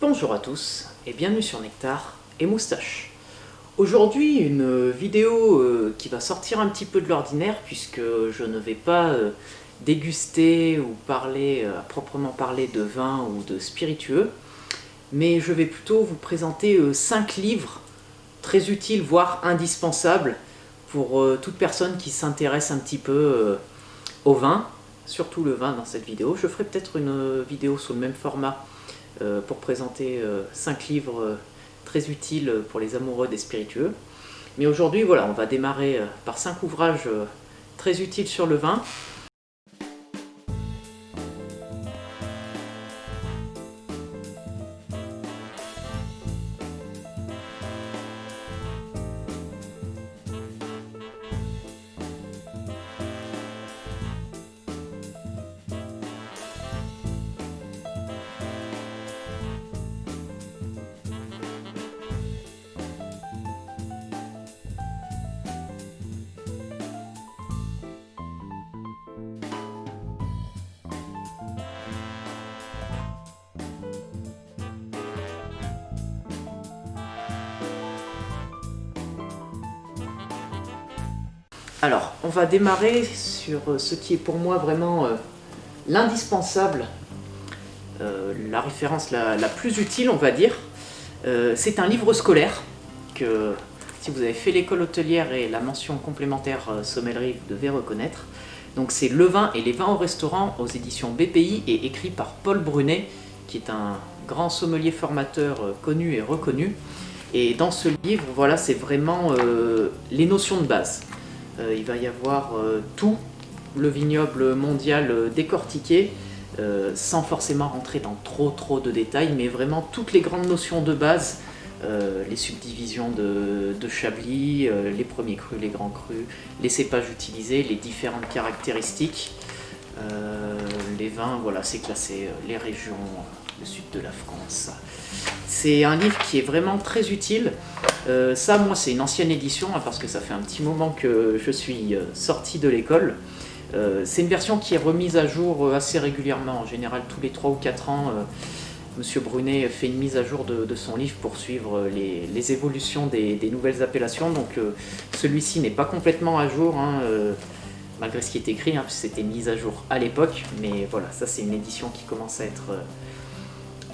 Bonjour à tous et bienvenue sur Nectar et Moustache. Aujourd'hui une vidéo qui va sortir un petit peu de l'ordinaire puisque je ne vais pas déguster ou parler à proprement parler de vin ou de spiritueux, mais je vais plutôt vous présenter 5 livres très utiles voire indispensables pour toute personne qui s'intéresse un petit peu au vin, surtout le vin dans cette vidéo. Je ferai peut-être une vidéo sous le même format pour présenter 5 livres très utiles pour les amoureux des spiritueux. Mais aujourd'hui, voilà, on va démarrer par 5 ouvrages très utiles sur le vin. Alors, on va démarrer sur ce qui est pour moi vraiment l'indispensable, la référence la plus utile, on va dire. C'est un livre scolaire que, si vous avez fait l'école hôtelière et la mention complémentaire sommellerie, vous devez reconnaître. Donc c'est Le vin et les vins au restaurant aux éditions BPI et écrit par Paul Brunet, qui est un grand sommelier formateur connu et reconnu. Et dans ce livre, voilà, c'est vraiment les notions de base. Il va y avoir tout le vignoble mondial décortiqué, sans forcément rentrer dans trop de détails, mais vraiment toutes les grandes notions de base, les subdivisions de Chablis, les premiers crus, les grands crus, les cépages utilisés, les différentes caractéristiques, les vins, voilà, c'est classé, les régions, le sud de la France. C'est un livre qui est vraiment très utile. Ça, moi, c'est une ancienne édition, hein, parce que ça fait un petit moment que je suis sorti de l'école. C'est une version qui est remise à jour assez régulièrement, en général tous les 3 ou 4 ans. Monsieur Brunet fait une mise à jour de son livre pour suivre les évolutions des nouvelles appellations. Donc celui-ci n'est pas complètement à jour, hein, malgré ce qui est écrit, hein, puisque c'était mise à jour à l'époque. Mais voilà, ça c'est une édition qui commence à être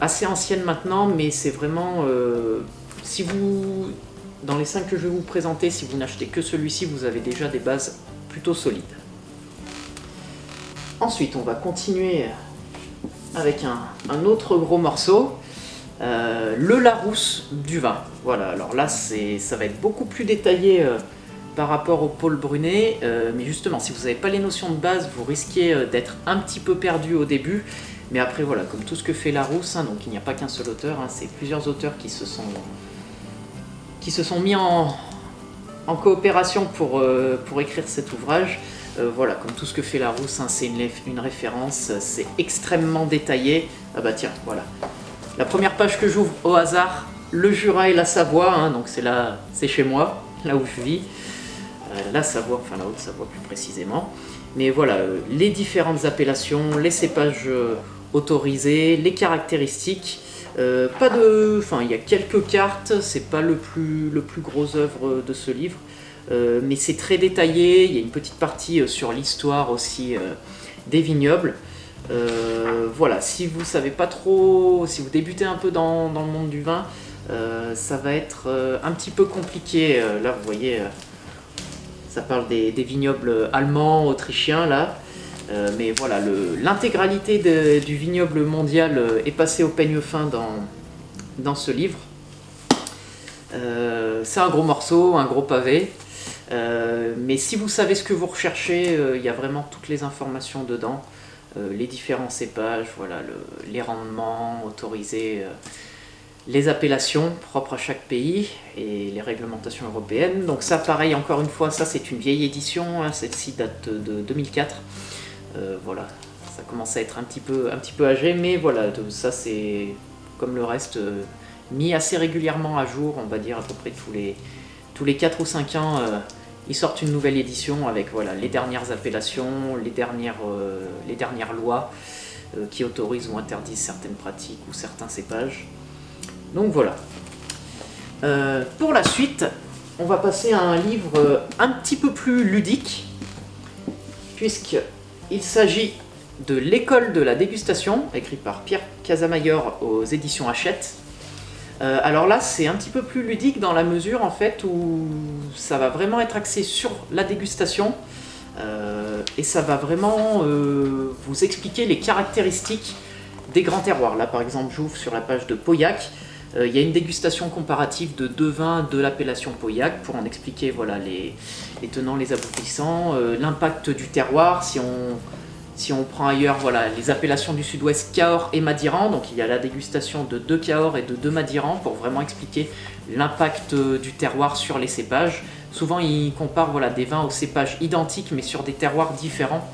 assez ancienne maintenant, mais c'est vraiment... si vous, dans les 5 que je vais vous présenter, si vous n'achetez que celui-ci, vous avez déjà des bases plutôt solides. Ensuite, on va continuer avec un autre gros morceau, le Larousse du vin. Voilà, alors là, ça va être beaucoup plus détaillé par rapport au Paul Brunet, mais justement, si vous n'avez pas les notions de base, vous risquez d'être un petit peu perdu au début. Mais après, voilà, comme tout ce que fait Larousse, hein, donc il n'y a pas qu'un seul auteur, hein, c'est plusieurs auteurs qui se sont mis en coopération pour écrire cet ouvrage. Voilà, comme tout ce que fait Larousse, hein, c'est une référence, c'est extrêmement détaillé. Ah bah tiens, voilà. La première page que j'ouvre au hasard, le Jura et la Savoie, hein, donc c'est chez moi, là où je vis. La Savoie, enfin la Haute-Savoie plus précisément. Mais voilà, les différentes appellations, les cépages autorisés, les caractéristiques. Il y a quelques cartes, c'est pas le plus gros œuvre de ce livre, mais c'est très détaillé. Il y a une petite partie sur l'histoire aussi des vignobles. Voilà, si vous savez pas trop, si vous débutez un peu dans le monde du vin, ça va être un petit peu compliqué. Là, vous voyez, ça parle des vignobles allemands, autrichiens, là. Mais voilà, l'intégralité du vignoble mondial est passée au peigne fin dans ce livre. C'est un gros morceau, un gros pavé. Mais si vous savez ce que vous recherchez, il y a vraiment toutes les informations dedans. Les différents cépages, voilà, les rendements autorisés, les appellations propres à chaque pays et les réglementations européennes. Donc ça, pareil, encore une fois, ça c'est une vieille édition, hein, celle-ci date de 2004. Voilà, ça commence à être un petit peu âgé, mais voilà, ça c'est comme le reste mis assez régulièrement à jour, on va dire à peu près tous les 4 ou 5 ans, ils sortent une nouvelle édition avec voilà, les dernières appellations, les dernières lois qui autorisent ou interdisent certaines pratiques ou certains cépages. Donc voilà. Pour la suite, on va passer à un livre un petit peu plus ludique, puisqu'il s'agit de L'école de la dégustation, écrit par Pierre Casamayor aux éditions Hachette. Alors là, c'est un petit peu plus ludique dans la mesure en fait où ça va vraiment être axé sur la dégustation et ça va vraiment vous expliquer les caractéristiques des grands terroirs. Là par exemple, j'ouvre sur la page de Pauillac. Il y a une dégustation comparative de 2 vins de l'appellation Pauillac pour en expliquer voilà, les tenants, les aboutissants, l'impact du terroir. Si on prend ailleurs voilà, les appellations du sud-ouest Cahors et Madiran, donc il y a la dégustation de 2 Cahors et de 2 Madiran pour vraiment expliquer l'impact du terroir sur les cépages. Souvent ils comparent voilà, des vins aux cépages identiques mais sur des terroirs différents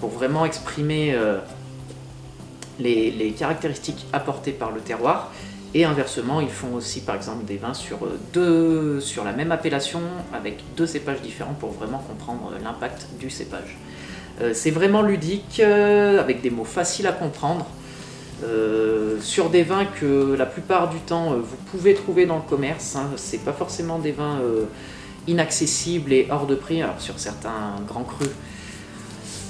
pour vraiment exprimer les caractéristiques apportées par le terroir. Et inversement, ils font aussi par exemple des vins sur la même appellation avec 2 cépages différents pour vraiment comprendre l'impact du cépage. C'est vraiment ludique, avec des mots faciles à comprendre, sur des vins que la plupart du temps vous pouvez trouver dans le commerce. Hein. C'est pas forcément des vins inaccessibles et hors de prix. Alors sur certains grands crus,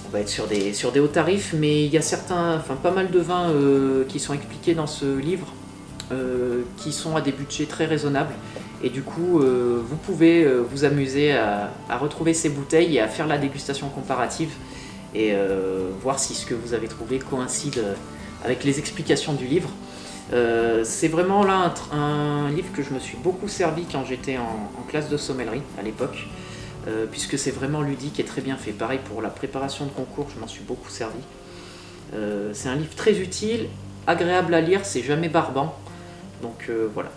on va être sur des hauts tarifs, mais il y a pas mal de vins qui sont expliqués dans ce livre. Qui sont à des budgets très raisonnables et du coup vous pouvez vous amuser à retrouver ces bouteilles et à faire la dégustation comparative et voir si ce que vous avez trouvé coïncide avec les explications du livre. C'est vraiment là un livre que je me suis beaucoup servi quand j'étais en classe de sommellerie à l'époque, puisque c'est vraiment ludique et très bien fait. Pareil pour la préparation de concours, je m'en suis beaucoup servi. C'est un livre très utile, agréable à lire, c'est jamais barbant. Donc voilà.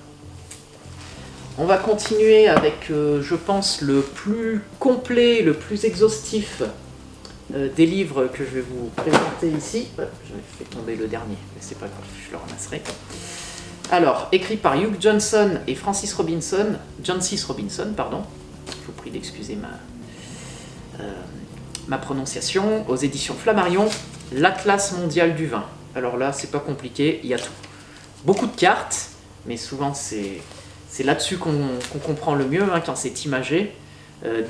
On va continuer avec, je pense, le plus complet, le plus exhaustif des livres que je vais vous présenter ici. Je vais tomber le dernier, mais c'est pas grave, je le ramasserai. Alors, écrit par Hugh Johnson et John Robinson, pardon. Je vous prie d'excuser ma prononciation. Aux éditions Flammarion, l'Atlas mondial du vin. Alors là, c'est pas compliqué, il y a tout. Beaucoup de cartes, mais souvent c'est là-dessus qu'on comprend le mieux hein, quand c'est imagé.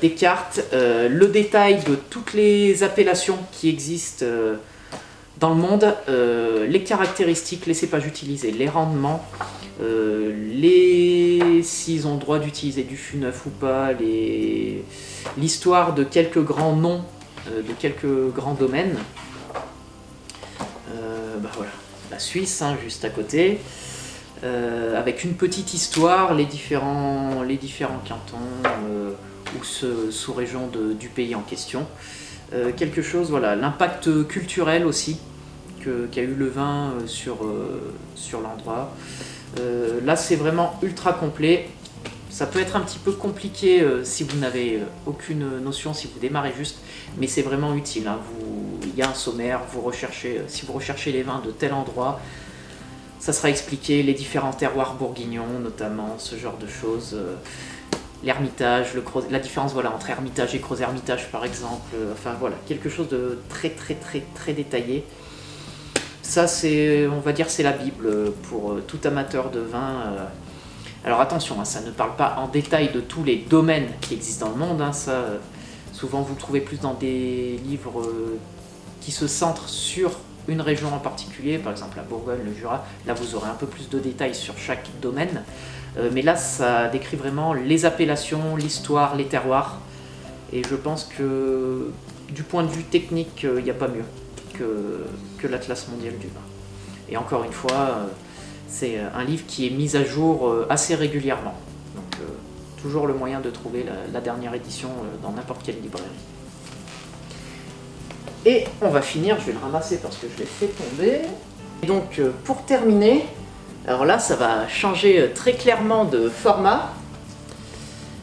Des cartes, le détail de toutes les appellations qui existent dans le monde, les caractéristiques, les cépages utilisés, les rendements, s'ils ont le droit d'utiliser du fût neuf ou pas, l'histoire de quelques grands noms, de quelques grands domaines. Voilà. La Suisse, hein, juste à côté, avec une petite histoire, les différents cantons ou sous-régions du pays en question. Quelque chose, voilà, l'impact culturel aussi qu'a eu le vin sur l'endroit. Là, c'est vraiment ultra complet. Ça peut être un petit peu compliqué si vous n'avez aucune notion, si vous démarrez juste, mais c'est vraiment utile. Hein. Il y a un sommaire, si vous recherchez les vins de tel endroit, ça sera expliqué, les différents terroirs bourguignons notamment, ce genre de choses. L'Ermitage, la différence voilà, entre Ermitage et Gros-Ermitage par exemple. Enfin voilà, quelque chose de très très très très détaillé. Ça, on va dire, c'est la Bible pour tout amateur de vin. Alors attention, hein, ça ne parle pas en détail de tous les domaines qui existent dans le monde. Hein, ça, souvent vous le trouvez plus dans des livres qui se centrent sur une région en particulier, par exemple la Bourgogne, le Jura. Là vous aurez un peu plus de détails sur chaque domaine. Mais là ça décrit vraiment les appellations, l'histoire, les terroirs. Et je pense que du point de vue technique, il n'y a pas mieux que l'Atlas mondial du vin. Et encore une fois, c'est un livre qui est mis à jour assez régulièrement. Donc toujours le moyen de trouver la dernière édition dans n'importe quelle librairie. Et on va finir, je vais le ramasser parce que je l'ai fait tomber. Et donc pour terminer, alors là ça va changer très clairement de format.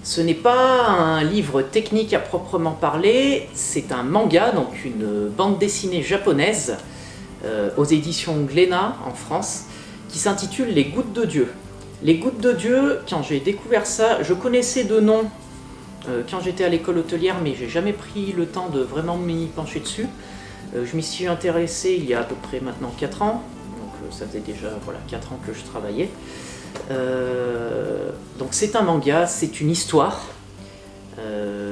Ce n'est pas un livre technique à proprement parler, c'est un manga, donc une bande dessinée japonaise aux éditions Glénat en France, qui s'intitule Les Gouttes de Dieu. Les Gouttes de Dieu, quand j'ai découvert ça, je connaissais de nom quand j'étais à l'école hôtelière, mais j'ai jamais pris le temps de vraiment m'y pencher dessus. Je m'y suis intéressé il y a à peu près maintenant 4 ans, donc ça faisait déjà voilà, 4 ans que je travaillais. Donc c'est un manga, c'est une histoire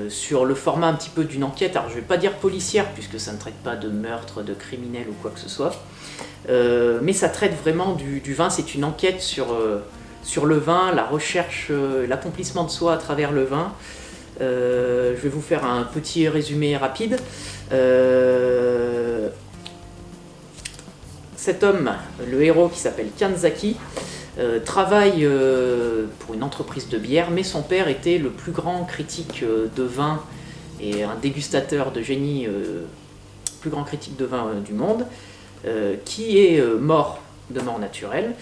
sur le format un petit peu d'une enquête. Alors je vais pas dire policière puisque ça ne traite pas de meurtre, de criminel ou quoi que ce soit, mais ça traite vraiment du vin. C'est une enquête sur le vin, la recherche, l'accomplissement de soi à travers le vin. Je vais vous faire un petit résumé rapide. Cet homme, le héros qui s'appelle Kanzaki, travaille pour une entreprise de bière, mais son père était le plus grand critique de vin et un dégustateur de génie, plus grand critique de vin du monde, qui est mort de mort naturelle,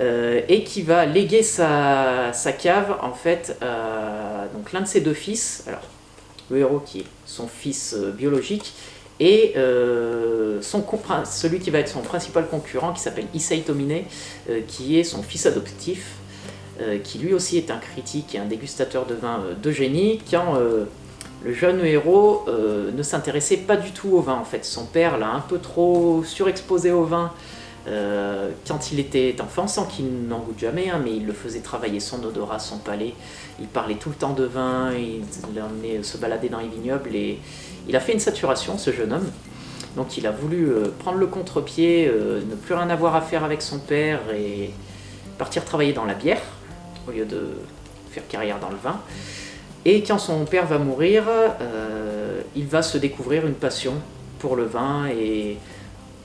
et qui va léguer sa cave en fait à donc l'un de ses deux fils, alors le héros qui est son fils biologique, et celui qui va être son principal concurrent, qui s'appelle Issei Tomine, qui est son fils adoptif, qui lui aussi est un critique et un dégustateur de vin de génie, quand le jeune héros ne s'intéressait pas du tout au vin. En fait, son père l'a un peu trop surexposé au vin quand il était enfant, sans qu'il n'en goûte jamais, mais il le faisait travailler son odorat, son palais. Il parlait tout le temps de vin, il l'emmenait se balader dans les vignobles, et il a fait une saturation, ce jeune homme. Donc il a voulu prendre le contre-pied, ne plus rien avoir à faire avec son père et partir travailler dans la bière, au lieu de faire carrière dans le vin. Et quand son père va mourir, il va se découvrir une passion pour le vin, et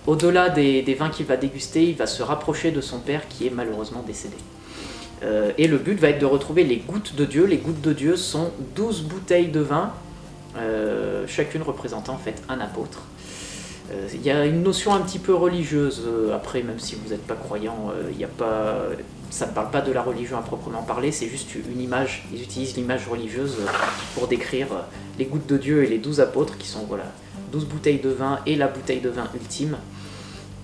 au-delà des vins qu'il va déguster, il va se rapprocher de son père qui est malheureusement décédé. Et le but va être de retrouver les gouttes de Dieu. Les gouttes de Dieu sont 12 bouteilles de vin, chacune représentant en fait un apôtre. Il y a une notion un petit peu religieuse, après même si vous n'êtes pas croyant, ça ne parle pas de la religion à proprement parler, c'est juste une image. Ils utilisent l'image religieuse pour décrire les gouttes de Dieu et les 12 apôtres qui sont 12 bouteilles de vin et la bouteille de vin ultime.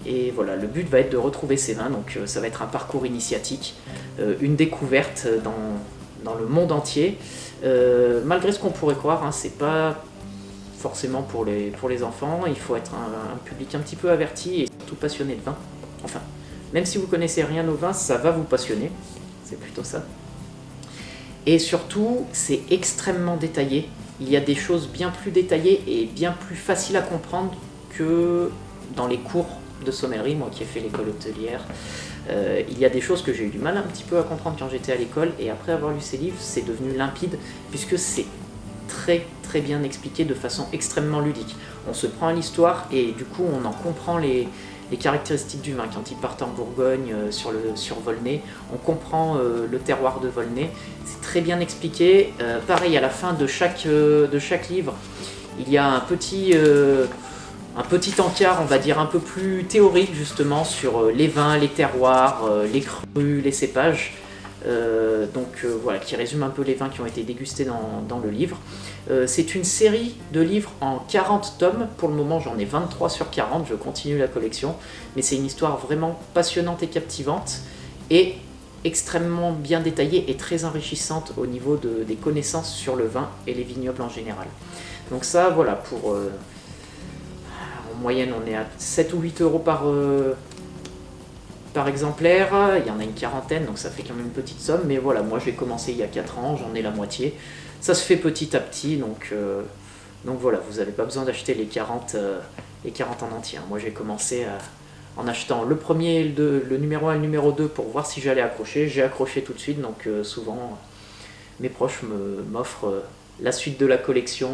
Et voilà, le but va être de retrouver ces vins, donc ça va être un parcours initiatique, une découverte dans le monde entier. Malgré ce qu'on pourrait croire, c'est pas forcément pour les enfants, il faut être un public un petit peu averti et surtout passionné de vin. Enfin, même si vous connaissez rien au vin, ça va vous passionner, c'est plutôt ça. Et surtout, c'est extrêmement détaillé. Il y a des choses bien plus détaillées et bien plus faciles à comprendre que dans les cours de sommellerie, moi qui ai fait l'école hôtelière. Il y a des choses que j'ai eu du mal un petit peu à comprendre quand j'étais à l'école, et après avoir lu ces livres, c'est devenu limpide, puisque c'est très très bien expliqué de façon extrêmement ludique. On se prend à l'histoire et du coup on en comprend les caractéristiques du vin. Quand ils partent en Bourgogne sur Volnay, on comprend le terroir de Volnay. C'est très bien expliqué. Pareil, à la fin de chaque livre, il y a un petit encart, on va dire, un peu plus théorique justement sur les vins, les terroirs, les crus, les cépages. Voilà, qui résume un peu les vins qui ont été dégustés dans le livre. C'est une série de livres en 40 tomes. Pour le moment, j'en ai 23 sur 40, je continue la collection. Mais c'est une histoire vraiment passionnante et captivante, et extrêmement bien détaillée et très enrichissante au niveau des connaissances sur le vin et les vignobles en général. Donc ça, voilà, en moyenne, on est à 7 ou 8 euros par exemplaire. Il y en a une quarantaine, donc ça fait quand même une petite somme. Mais voilà, moi j'ai commencé il y a 4 ans, j'en ai la moitié. Ça se fait petit à petit, donc voilà, vous n'avez pas besoin d'acheter les 40 en entier. Moi j'ai commencé en achetant le premier, le numéro 1 et le numéro 2 pour voir si j'allais accrocher. J'ai accroché tout de suite, donc souvent mes proches m'offrent la suite de la collection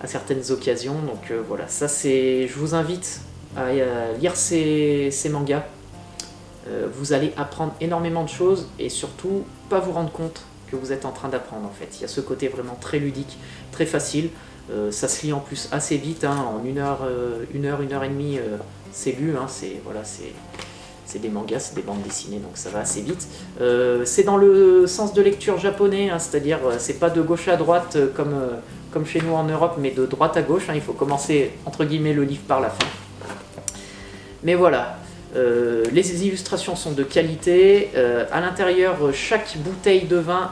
à certaines occasions. Donc voilà, ça c'est. Je vous invite à lire ces mangas. Vous allez apprendre énormément de choses et surtout pas vous rendre compte que vous êtes en train d'apprendre en fait. Il y a ce côté vraiment très ludique, très facile. Ça se lit en plus assez vite, en une heure et demie, c'est lu. C'est des mangas, c'est des bandes dessinées, donc ça va assez vite. C'est dans le sens de lecture japonais, c'est-à-dire c'est pas de gauche à droite comme chez nous en Europe, mais de droite à gauche. Il faut commencer entre guillemets le livre par la fin. Mais voilà, les illustrations sont de qualité. À l'intérieur, chaque bouteille de vin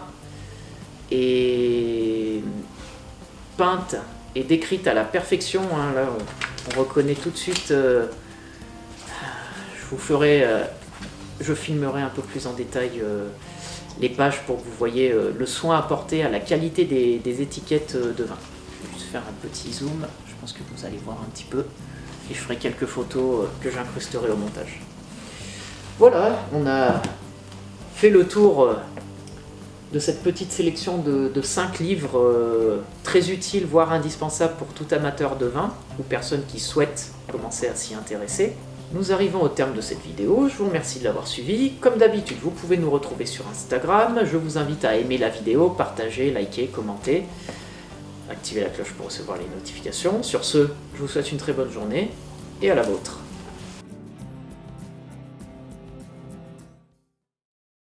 est peinte et décrite à la perfection. Là, on reconnaît tout de suite. Je vous ferai je filmerai un peu plus en détail les pages pour que vous voyez le soin apporté à la qualité des étiquettes de vin. Je vais juste faire un petit zoom, je pense que vous allez voir un petit peu, et je ferai quelques photos que j'incrusterai au montage. Voilà, on a fait le tour de cette petite sélection de 5 livres très utiles, voire indispensables pour tout amateur de vin, ou personne qui souhaite commencer à s'y intéresser. Nous arrivons au terme de cette vidéo, je vous remercie de l'avoir suivi. Comme d'habitude, vous pouvez nous retrouver sur Instagram. Je vous invite à aimer la vidéo, partager, liker, commenter, activer la cloche pour recevoir les notifications. Sur ce, je vous souhaite une très bonne journée et à la vôtre.